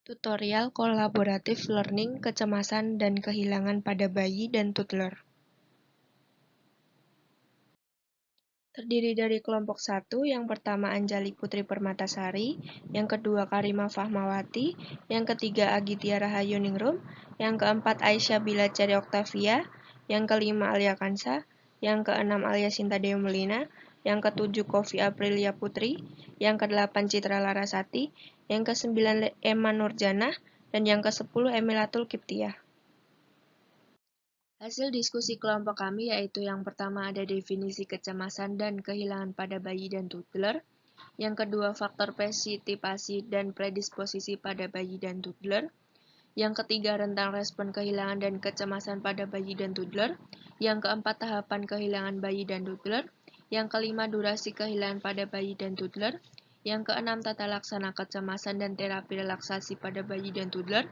Tutorial kolaboratif learning kecemasan dan kehilangan pada bayi dan toddler. Terdiri dari kelompok 1, yang pertama Anjali Putri Permatasari, yang kedua Karima Fahmawati, yang ketiga Agitya Rahayu Ningrum, yang keempat Aisyah Bila Ceri Oktavia, yang kelima Alia Kansa, yang keenam Alia Sinta Dewi Melina, yang ketujuh Kofi Aprilia Putri, yang kedelapan Citra Larasati, yang kesembilan Emma Nurjanah, dan yang ke-10 Emilatul Kiptiah. Hasil diskusi kelompok kami yaitu yang pertama ada definisi kecemasan dan kehilangan pada bayi dan toddler, yang kedua faktor presitipasi dan predisposisi pada bayi dan toddler, yang ketiga rentang respon kehilangan dan kecemasan pada bayi dan toddler, yang keempat tahapan kehilangan bayi dan toddler, yang kelima durasi kehilangan pada bayi dan toddler, yang keenam tata laksana kecemasan dan terapi relaksasi pada bayi dan toddler,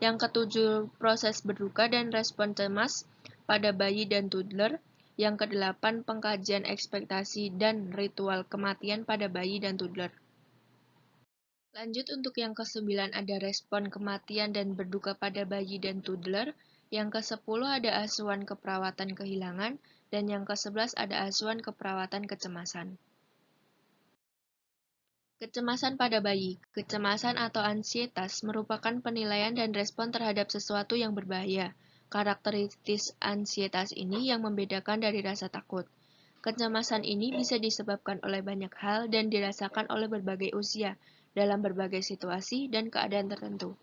yang ketujuh proses berduka dan respon cemas pada bayi dan toddler, yang kedelapan pengkajian ekspektasi dan ritual kematian pada bayi dan toddler. Lanjut untuk yang ke-9 ada respon kematian dan berduka pada bayi dan toddler, yang ke-10 ada asuhan keperawatan kehilangan, dan yang ke-11 ada asuhan keperawatan kecemasan. Kecemasan pada bayi. Kecemasan atau ansietas merupakan penilaian dan respon terhadap sesuatu yang berbahaya. Karakteristik ansietas ini yang membedakan dari rasa takut. Kecemasan ini bisa disebabkan oleh banyak hal dan dirasakan oleh berbagai usia, dalam berbagai situasi dan keadaan tertentu.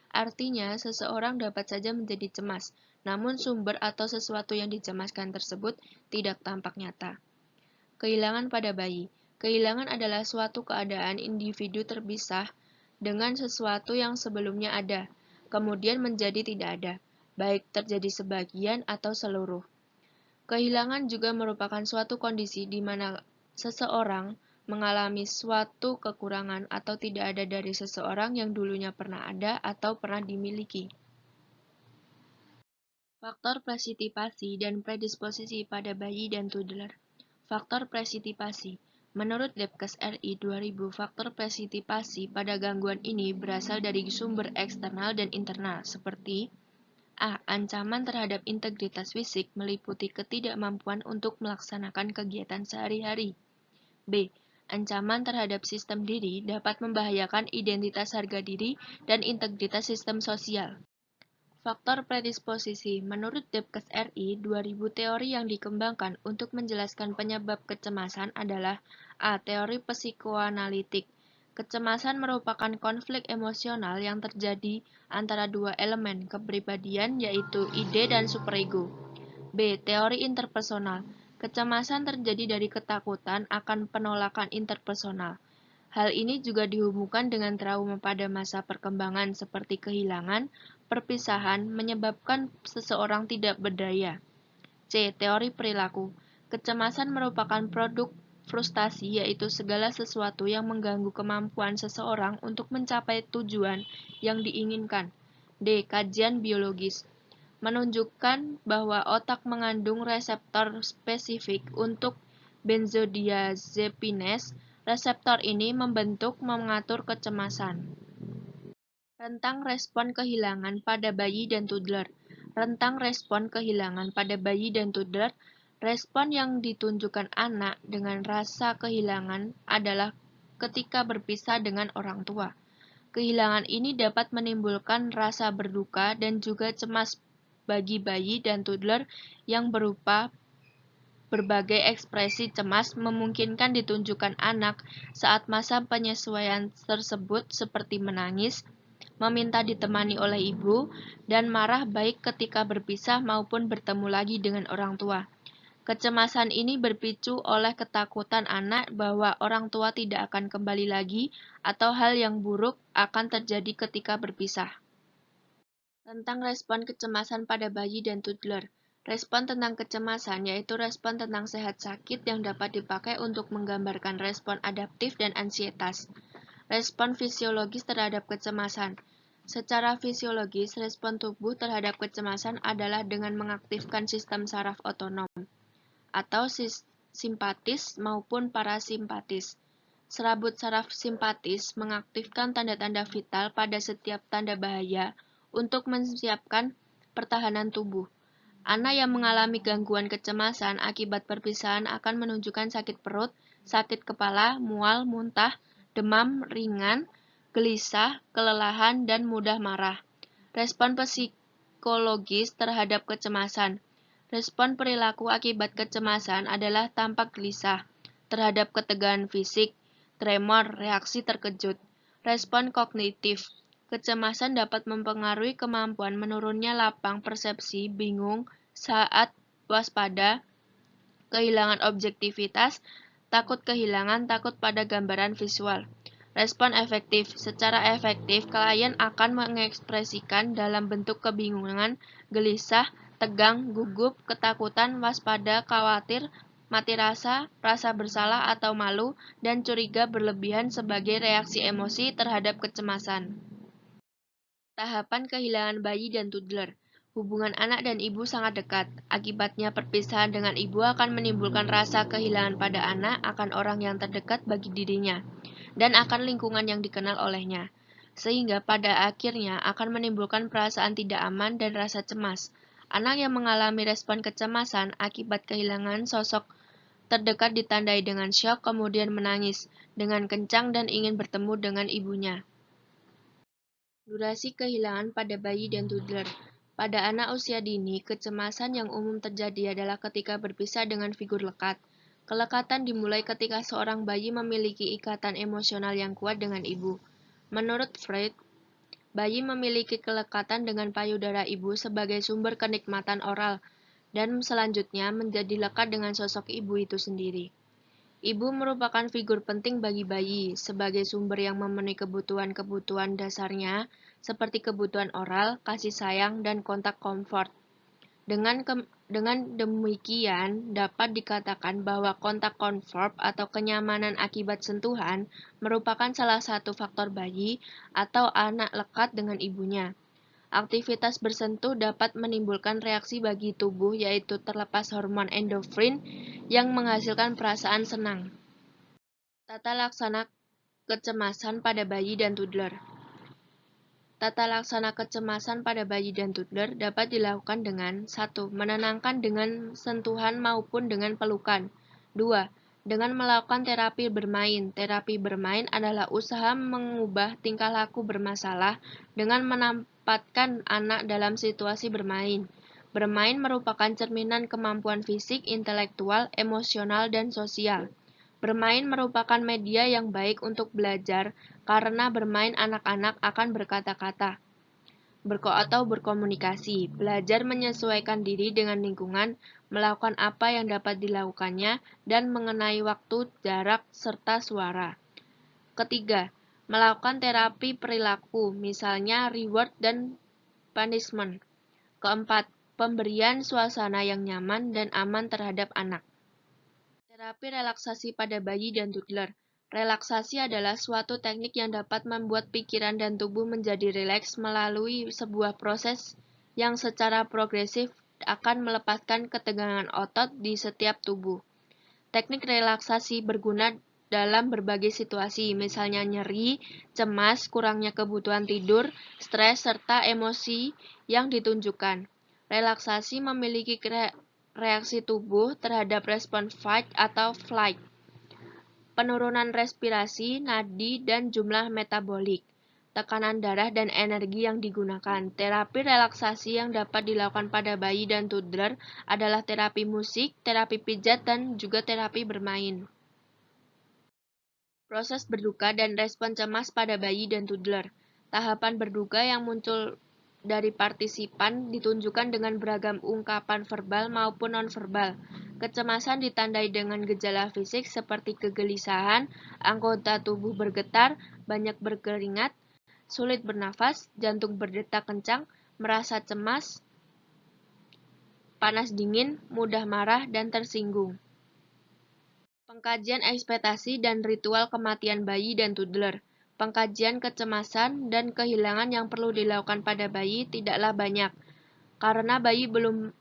Artinya, seseorang dapat saja menjadi cemas, namun sumber atau sesuatu yang dicemaskan tersebut tidak tampak nyata. Kehilangan pada bayi. Kehilangan adalah suatu keadaan individu terpisah dengan sesuatu yang sebelumnya ada, kemudian menjadi tidak ada, baik terjadi sebagian atau seluruh. Kehilangan juga merupakan suatu kondisi di mana seseorang mengalami suatu kekurangan atau tidak ada dari seseorang yang dulunya pernah ada atau pernah dimiliki. Faktor presitipasi dan predisposisi pada bayi dan toddler. Faktor presitipasi. Menurut Depkes RI 2000, faktor presitipasi pada gangguan ini berasal dari sumber eksternal dan internal, seperti A. Ancaman terhadap integritas fisik meliputi ketidakmampuan untuk melaksanakan kegiatan sehari-hari. B. Ancaman terhadap sistem diri dapat membahayakan identitas harga diri dan integritas sistem sosial. Faktor predisposisi. Menurut Depkes RI 2000, teori yang dikembangkan untuk menjelaskan penyebab kecemasan adalah A. Teori psikoanalitik. Kecemasan merupakan konflik emosional yang terjadi antara dua elemen kepribadian yaitu ide dan superego. B. Teori interpersonal. Kecemasan terjadi dari ketakutan akan penolakan interpersonal. Hal ini juga dihubungkan dengan trauma pada masa perkembangan seperti kehilangan, perpisahan, menyebabkan seseorang tidak berdaya. C. Teori perilaku. Kecemasan merupakan produk frustasi, yaitu segala sesuatu yang mengganggu kemampuan seseorang untuk mencapai tujuan yang diinginkan. D. Kajian biologis menunjukkan bahwa otak mengandung reseptor spesifik untuk benzodiazepines. Reseptor ini membentuk mengatur kecemasan. Rentang respon kehilangan pada bayi dan toddler. Rentang respon kehilangan pada bayi dan toddler. Respon yang ditunjukkan anak dengan rasa kehilangan adalah ketika berpisah dengan orang tua. Kehilangan ini dapat menimbulkan rasa berduka dan juga cemas bagi bayi dan toddler yang berupa berbagai ekspresi cemas memungkinkan ditunjukkan anak saat masa penyesuaian tersebut seperti menangis, meminta ditemani oleh ibu, dan marah baik ketika berpisah maupun bertemu lagi dengan orang tua. Kecemasan ini berpicu oleh ketakutan anak bahwa orang tua tidak akan kembali lagi atau hal yang buruk akan terjadi ketika berpisah. Tentang respon kecemasan pada bayi dan toddler. Respon tentang kecemasan yaitu respon tentang sehat sakit yang dapat dipakai untuk menggambarkan respon adaptif dan ansietas. Respon fisiologis terhadap kecemasan. Secara fisiologis, respon tubuh terhadap kecemasan adalah dengan mengaktifkan sistem saraf otonom, atau simpatis maupun parasimpatis. Serabut saraf simpatis mengaktifkan tanda-tanda vital pada setiap tanda bahaya untuk menyiapkan pertahanan tubuh. Anak yang mengalami gangguan kecemasan akibat perpisahan akan menunjukkan sakit perut, sakit kepala, mual, muntah, demam ringan, gelisah, kelelahan, dan mudah marah. Respon psikologis terhadap kecemasan. Respon perilaku akibat kecemasan adalah tampak gelisah terhadap ketegangan fisik, tremor, reaksi terkejut. Respon kognitif. Kecemasan dapat mempengaruhi kemampuan menurunnya lapang persepsi, bingung, saat waspada, kehilangan objektivitas, takut kehilangan, takut pada gambaran visual. Respon efektif. Secara efektif, klien akan mengekspresikan dalam bentuk kebingungan, gelisah, tegang, gugup, ketakutan, waspada, khawatir, mati rasa, rasa bersalah atau malu, dan curiga berlebihan sebagai reaksi emosi terhadap kecemasan. Tahapan kehilangan bayi dan toddler. Hubungan anak dan ibu sangat dekat. Akibatnya perpisahan dengan ibu akan menimbulkan rasa kehilangan pada anak akan orang yang terdekat bagi dirinya, dan akan lingkungan yang dikenal olehnya. Sehingga pada akhirnya akan menimbulkan perasaan tidak aman dan rasa cemas. Anak yang mengalami respon kecemasan akibat kehilangan sosok terdekat ditandai dengan syok, kemudian menangis dengan kencang dan ingin bertemu dengan ibunya. Durasi kehilangan pada bayi dan toddler. Pada anak usia dini, kecemasan yang umum terjadi adalah ketika berpisah dengan figur lekat. Kelekatan dimulai ketika seorang bayi memiliki ikatan emosional yang kuat dengan ibu. Menurut Freud, bayi memiliki kelekatan dengan payudara ibu sebagai sumber kenikmatan oral, dan selanjutnya menjadi lekat dengan sosok ibu itu sendiri. Ibu merupakan figur penting bagi bayi sebagai sumber yang memenuhi kebutuhan-kebutuhan dasarnya seperti kebutuhan oral, kasih sayang, dan kontak komfort. Dengan demikian, dapat dikatakan bahwa kontak komfort atau kenyamanan akibat sentuhan merupakan salah satu faktor bayi atau anak lekat dengan ibunya. Aktivitas bersentuh dapat menimbulkan reaksi bagi tubuh, yaitu terlepas hormon endorfin yang menghasilkan perasaan senang. Tata laksana kecemasan pada bayi dan toddler. Tata laksana kecemasan pada bayi dan toddler dapat dilakukan dengan 1. Menenangkan dengan sentuhan maupun dengan pelukan. 2. Dengan melakukan terapi bermain. Terapi bermain adalah usaha mengubah tingkah laku bermasalah dengan menempatkan anak dalam situasi bermain. Bermain merupakan cerminan kemampuan fisik, intelektual, emosional, dan sosial. Bermain merupakan media yang baik untuk belajar karena bermain anak-anak akan berkata-kata atau berkomunikasi, belajar menyesuaikan diri dengan lingkungan, melakukan apa yang dapat dilakukannya, dan mengenai waktu, jarak, serta suara. Ketiga, melakukan terapi perilaku, misalnya reward dan punishment. Keempat, pemberian suasana yang nyaman dan aman terhadap anak. Terapi relaksasi pada bayi dan toddler. Relaksasi adalah suatu teknik yang dapat membuat pikiran dan tubuh menjadi rileks melalui sebuah proses yang secara progresif akan melepaskan ketegangan otot di setiap tubuh. Teknik relaksasi berguna dalam berbagai situasi, misalnya nyeri, cemas, kurangnya kebutuhan tidur, stres, serta emosi yang ditunjukkan. Relaksasi memiliki reaksi tubuh terhadap respon fight atau flight, penurunan respirasi, nadi, dan jumlah metabolik, tekanan darah, dan energi yang digunakan. Terapi relaksasi yang dapat dilakukan pada bayi dan toddler adalah terapi musik, terapi pijat, dan juga terapi bermain. Proses berduka dan respon cemas pada bayi dan toddler. Tahapan berduka yang muncul dari partisipan ditunjukkan dengan beragam ungkapan verbal maupun nonverbal. Kecemasan ditandai dengan gejala fisik seperti kegelisahan, anggota tubuh bergetar, banyak berkeringat, sulit bernafas, jantung berdetak kencang, merasa cemas, panas dingin, mudah marah, dan tersinggung. Pengkajian ekspektasi dan ritual kematian bayi dan toddler. Pengkajian kecemasan dan kehilangan yang perlu dilakukan pada bayi tidaklah banyak, karena bayi belum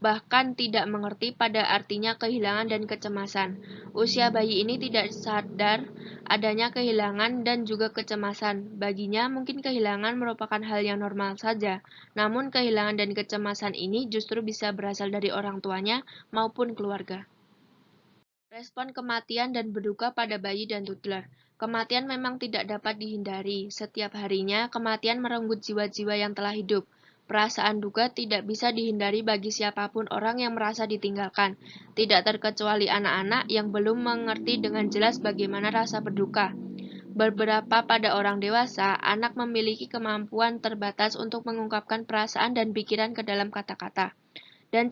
bahkan tidak mengerti pada artinya kehilangan dan kecemasan. Usia bayi ini tidak sadar adanya kehilangan dan juga kecemasan. Baginya mungkin kehilangan merupakan hal yang normal saja, namun kehilangan dan kecemasan ini justru bisa berasal dari orang tuanya maupun keluarga. Respon kematian dan berduka pada bayi dan toddler. Kematian memang tidak dapat dihindari. Setiap harinya, kematian merenggut jiwa-jiwa yang telah hidup. Perasaan duka tidak bisa dihindari bagi siapapun orang yang merasa ditinggalkan, tidak terkecuali anak-anak yang belum mengerti dengan jelas bagaimana rasa berduka. Beberapa pada orang dewasa, anak memiliki kemampuan terbatas untuk mengungkapkan perasaan dan pikiran ke dalam kata-kata, dan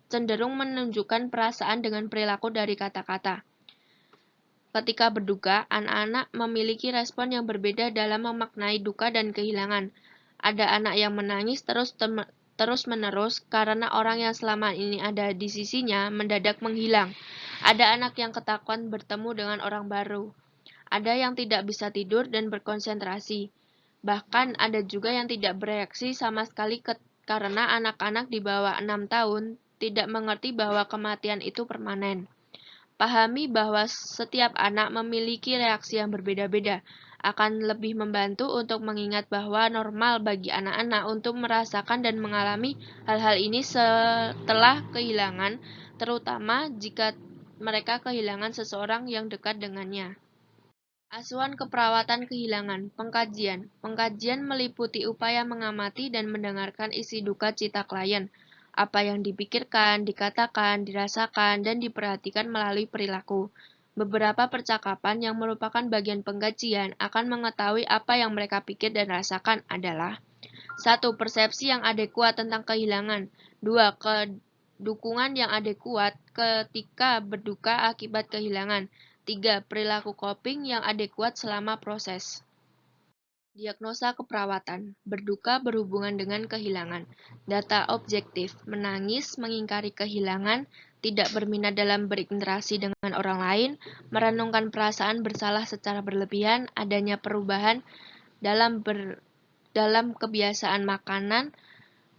cenderung menunjukkan perasaan dengan perilaku dari kata-kata. Ketika berduka, anak-anak memiliki respon yang berbeda dalam memaknai duka dan kehilangan. Ada anak yang menangis terus-menerus karena orang yang selama ini ada di sisinya mendadak menghilang. Ada anak yang ketakutan bertemu dengan orang baru. Ada yang tidak bisa tidur dan berkonsentrasi. Bahkan ada juga yang tidak bereaksi sama sekali karena anak-anak di bawah 6 tahun tidak mengerti bahwa kematian itu permanen. Pahami bahwa setiap anak memiliki reaksi yang berbeda-beda, akan lebih membantu untuk mengingat bahwa normal bagi anak-anak untuk merasakan dan mengalami hal-hal ini setelah kehilangan, terutama jika mereka kehilangan seseorang yang dekat dengannya. Asuhan keperawatan kehilangan, pengkajian. Pengkajian meliputi upaya mengamati dan mendengarkan isi duka cita klien, apa yang dipikirkan, dikatakan, dirasakan, dan diperhatikan melalui perilaku. Beberapa percakapan yang merupakan bagian pengkajian akan mengetahui apa yang mereka pikir dan rasakan adalah 1. Persepsi yang adekuat tentang kehilangan. 2. Dukungan yang adekuat ketika berduka akibat kehilangan. 3. Perilaku coping yang adekuat selama proses. Diagnosa keperawatan. Berduka berhubungan dengan kehilangan. Data objektif. Menangis, mengingkari kehilangan, tidak berminat dalam berinteraksi dengan orang lain, merenungkan perasaan bersalah secara berlebihan, adanya perubahan dalam kebiasaan makanan,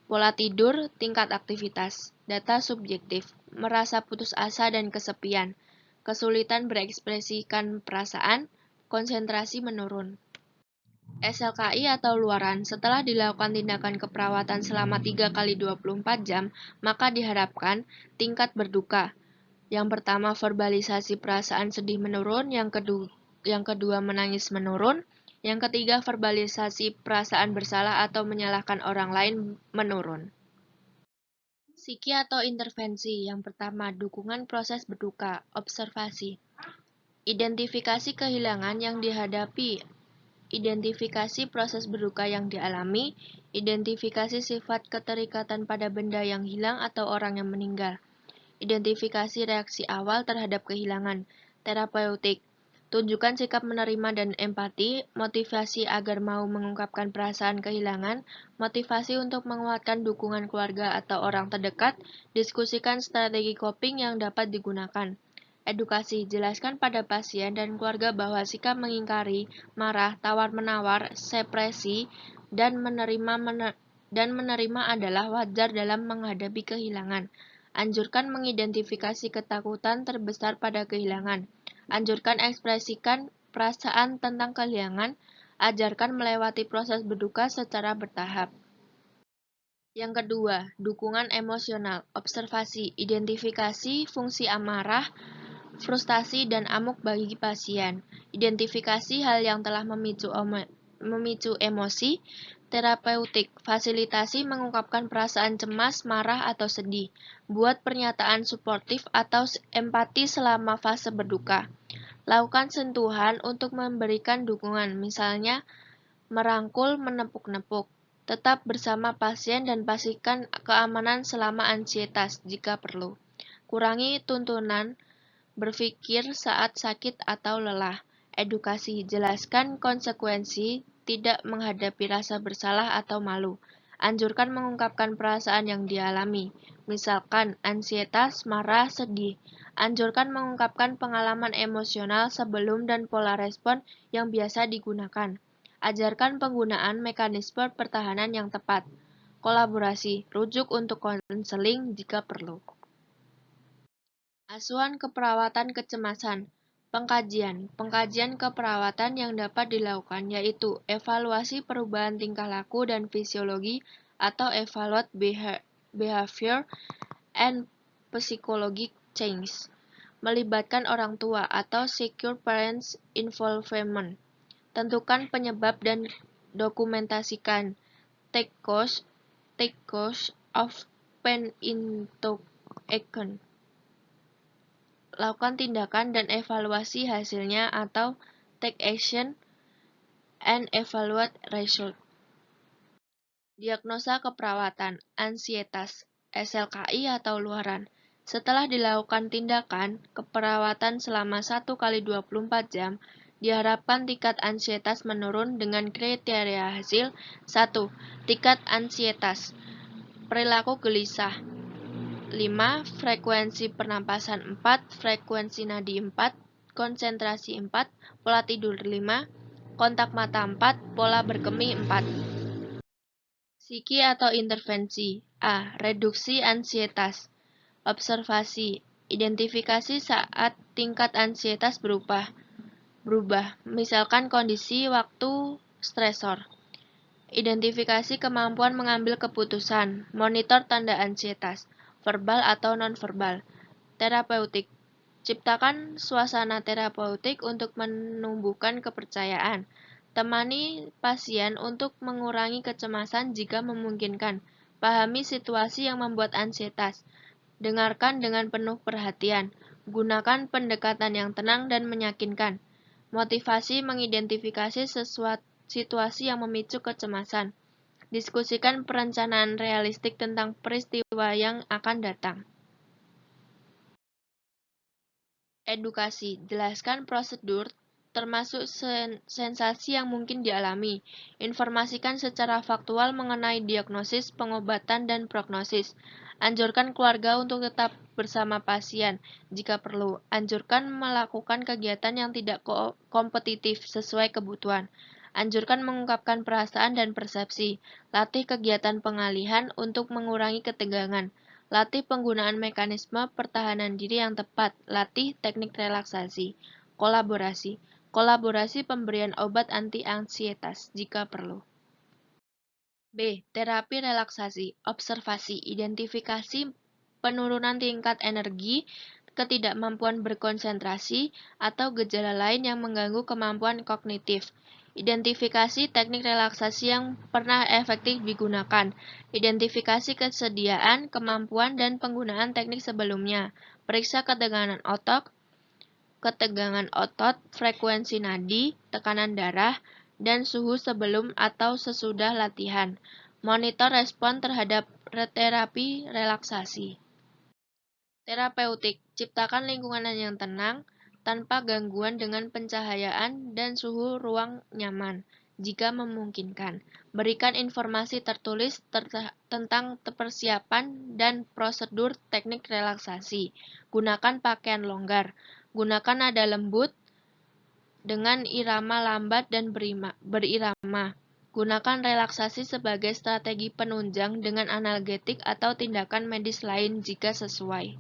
pola tidur, tingkat aktivitas. Data subjektif. Merasa putus asa dan kesepian. Kesulitan berekspresikan perasaan, konsentrasi menurun. SLKI atau luaran, setelah dilakukan tindakan keperawatan selama 3 kali 24 jam, maka diharapkan tingkat berduka. Yang pertama, verbalisasi perasaan sedih menurun, yang kedua menangis menurun, yang ketiga verbalisasi perasaan bersalah atau menyalahkan orang lain menurun. Psiki atau intervensi. Yang pertama, dukungan proses berduka, observasi. Identifikasi kehilangan yang dihadapi, identifikasi proses berduka yang dialami, identifikasi sifat keterikatan pada benda yang hilang atau orang yang meninggal, identifikasi reaksi awal terhadap kehilangan, terapeutik. Tunjukkan sikap menerima dan empati, motivasi agar mau mengungkapkan perasaan kehilangan, motivasi untuk menguatkan dukungan keluarga atau orang terdekat, diskusikan strategi coping yang dapat digunakan. Edukasi, jelaskan pada pasien dan keluarga bahwa sikap mengingkari, marah, tawar-menawar, sepresi, dan menerima adalah wajar dalam menghadapi kehilangan. Anjurkan mengidentifikasi ketakutan terbesar pada kehilangan. Anjurkan ekspresikan perasaan tentang kehilangan, ajarkan melewati proses berduka secara bertahap. Yang kedua, dukungan emosional, observasi, identifikasi fungsi amarah, frustasi, dan amuk bagi pasien. Identifikasi hal yang telah memicu emosi, terapeutik, fasilitasi mengungkapkan perasaan cemas, marah, atau sedih. Buat pernyataan suportif atau empati selama fase berduka. Lakukan sentuhan untuk memberikan dukungan, misalnya merangkul, menepuk-nepuk. Tetap bersama pasien dan pastikan keamanan selama ansietas jika perlu. Kurangi tuntunan berpikir saat sakit atau lelah. Edukasi, jelaskan konsekuensi tidak menghadapi rasa bersalah atau malu. Anjurkan mengungkapkan perasaan yang dialami, misalkan ansietas, marah, sedih. Anjurkan mengungkapkan pengalaman emosional sebelum dan pola respon yang biasa digunakan. Ajarkan penggunaan mekanisme pertahanan yang tepat. Kolaborasi, rujuk untuk konseling jika perlu. Asuhan keperawatan kecemasan. Pengkajian keperawatan yang dapat dilakukan yaitu evaluasi perubahan tingkah laku dan fisiologi atau evaluate behavior and psychological change. Melibatkan orang tua atau secure parents involvement. Tentukan penyebab dan dokumentasikan. Take cause of pain into account. Lakukan tindakan dan evaluasi hasilnya atau take action and evaluate result. Diagnosa keperawatan, ansietas, SLKI atau luaran. Setelah dilakukan tindakan keperawatan selama 1x24 jam, diharapkan tingkat ansietas menurun dengan kriteria hasil. 1. Tingkat ansietas, perilaku gelisah. 5. Frekuensi pernapasan 4, frekuensi nadi 4, konsentrasi 4, pola tidur 5, kontak mata 4, pola berkemih 4. Psiki atau intervensi. A. Reduksi ansietas. Observasi. Identifikasi saat tingkat ansietas berubah. Misalkan kondisi waktu stresor. Identifikasi kemampuan mengambil keputusan. Monitor tanda ansietas. Verbal atau nonverbal. Terapeutik. Ciptakan suasana terapeutik untuk menumbuhkan kepercayaan. Temani pasien untuk mengurangi kecemasan jika memungkinkan. Pahami situasi yang membuat ansietas. Dengarkan dengan penuh perhatian. Gunakan pendekatan yang tenang dan meyakinkan. Motivasi mengidentifikasi situasi yang memicu kecemasan. Diskusikan perencanaan realistik tentang peristiwa yang akan datang. Edukasi. Jelaskan prosedur termasuk sensasi yang mungkin dialami. Informasikan secara faktual mengenai diagnosis, pengobatan, dan prognosis. Anjurkan keluarga untuk tetap bersama pasien jika perlu. Anjurkan melakukan kegiatan yang tidak kompetitif sesuai kebutuhan. Anjurkan mengungkapkan perasaan dan persepsi. Latih kegiatan pengalihan untuk mengurangi ketegangan. Latih penggunaan mekanisme pertahanan diri yang tepat. Latih teknik relaksasi. Kolaborasi. Kolaborasi pemberian obat anti-ansietas jika perlu. B. Terapi relaksasi. Observasi. Identifikasi penurunan tingkat energi, ketidakmampuan berkonsentrasi, atau gejala lain yang mengganggu kemampuan kognitif. Identifikasi teknik relaksasi yang pernah efektif digunakan. Identifikasi kesediaan, kemampuan, dan penggunaan teknik sebelumnya. Periksa ketegangan otot, frekuensi nadi, tekanan darah, dan suhu sebelum atau sesudah latihan. Monitor respon terhadap terapi relaksasi. Terapeutik. Ciptakan lingkungan yang tenang, tanpa gangguan dengan pencahayaan dan suhu ruang nyaman, jika memungkinkan. Berikan informasi tertulis tentang persiapan dan prosedur teknik relaksasi. Gunakan pakaian longgar. Gunakan nada lembut dengan irama lambat dan berirama. Gunakan relaksasi sebagai strategi penunjang dengan analgetik atau tindakan medis lain jika sesuai.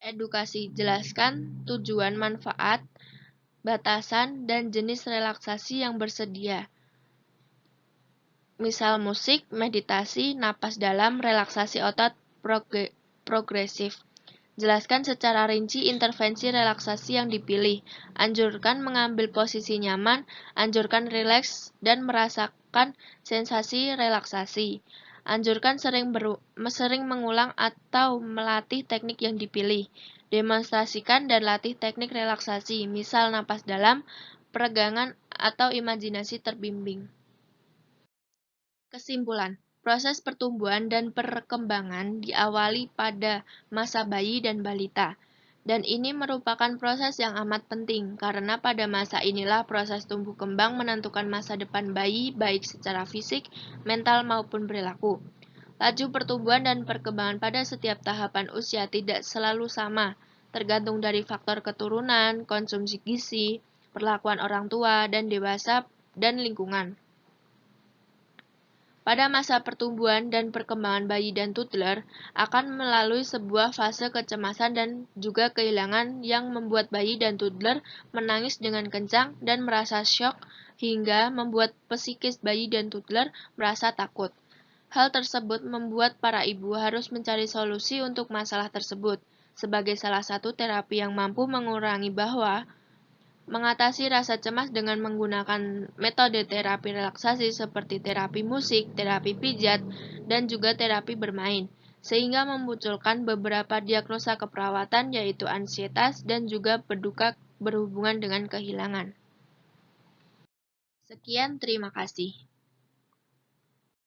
Edukasi. Jelaskan tujuan, manfaat, batasan, dan jenis relaksasi yang bersedia. Misal musik, meditasi, napas dalam, relaksasi otot progresif. Jelaskan secara rinci intervensi relaksasi yang dipilih. Anjurkan mengambil posisi nyaman, anjurkan rileks dan merasakan sensasi relaksasi. Anjurkan sering mengulang atau melatih teknik yang dipilih. Demonstrasikan dan latih teknik relaksasi, misal napas dalam, peregangan, atau imajinasi terbimbing. Kesimpulan. Proses pertumbuhan dan perkembangan diawali pada masa bayi dan balita. Dan ini merupakan proses yang amat penting, karena pada masa inilah proses tumbuh kembang menentukan masa depan bayi, baik secara fisik, mental, maupun perilaku. Laju pertumbuhan dan perkembangan pada setiap tahapan usia tidak selalu sama, tergantung dari faktor keturunan, konsumsi gizi, perlakuan orang tua dan dewasa, dan lingkungan. Pada masa pertumbuhan dan perkembangan bayi dan toddler akan melalui sebuah fase kecemasan dan juga kehilangan yang membuat bayi dan toddler menangis dengan kencang dan merasa syok hingga membuat psikis bayi dan toddler merasa takut. Hal tersebut membuat para ibu harus mencari solusi untuk masalah tersebut. Sebagai salah satu terapi yang mampu mengurangi bahwa mengatasi rasa cemas dengan menggunakan metode terapi relaksasi seperti terapi musik, terapi pijat, dan juga terapi bermain, sehingga memunculkan beberapa diagnosa keperawatan yaitu ansietas dan juga berduka berhubungan dengan kehilangan. Sekian, terima kasih.